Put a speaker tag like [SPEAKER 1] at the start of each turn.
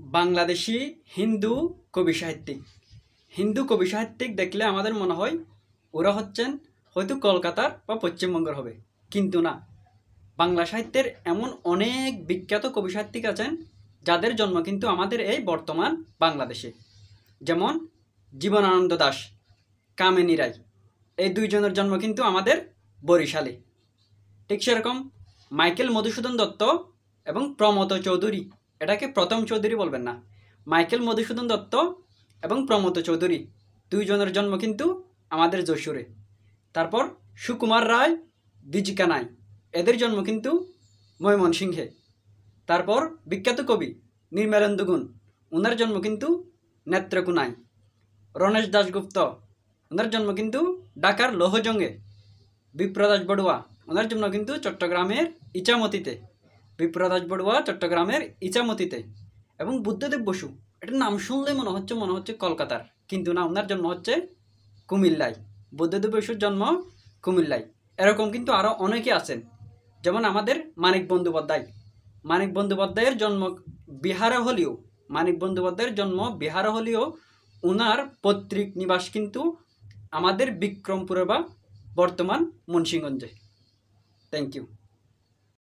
[SPEAKER 1] বাংলাদেশি হিন্দু কবি সাহিত্যিক। হিন্দু কবি সাহিত্যিক দেখলে আমাদের মনে হয় ওরা হচ্ছেন হয়তো কলকাতার বা পশ্চিমবঙ্গের হবে, কিন্তু না। বাংলা সাহিত্যের এমন অনেক বিখ্যাত কবি সাহিত্যিক আছেন যাদের জন্ম কিন্তু আমাদের এই বর্তমান বাংলাদেশে। যেমন জীবনানন্দ দাশ, কামিনী রায়, এই দুইজনের জন্ম কিন্তু আমাদের বরিশালে। ঠিক সেরকম মাইকেল মধুসূদন দত্ত এবং প্রমথ চৌধুরী, এটাকে প্রথম চৌধুরী বলবেন না, মাইকেল মধুসূদন দত্ত এবং প্রমথ চৌধুরী দুইজনের জন্ম কিন্তু আমাদের যশোরে। তারপর সুকুমার রায়, বিজিকা নাই, এদের জন্ম কিন্তু ময়মনসিংহে। তারপর বিখ্যাত কবি নির্মলেন্দু গুণ, ওনার জন্ম কিন্তু নেত্রকোনায়। রণেশ দাশগুপ্ত, ওনার জন্ম কিন্তু ঢাকার লোহজঙ্গে। বিপ্রদাস বড়ুয়া, ওনার জন্ম কিন্তু চট্টগ্রামের ইচামতিতে। বিপ্রদাস বড়ুয়া চট্টগ্রামের ইচামতিতে। এবং বুদ্ধদেব বসু, এটার নাম শুনলে মনে হচ্ছে কলকাতার, কিন্তু না, ওনার জন্ম হচ্ছে কুমিল্লায়। বুদ্ধদেব বসুর জন্ম কুমিল্লায়। এরকম কিন্তু আরও অনেকে আছেন, যেমন আমাদের মানিক বন্দ্যোপাধ্যায়। মানিক বন্দ্যোপাধ্যায়ের জন্ম বিহারে হলেও ওনার পৈতৃক নিবাস কিন্তু আমাদের বিক্রমপুরে বা বর্তমান মুন্সিগঞ্জে। Thank you.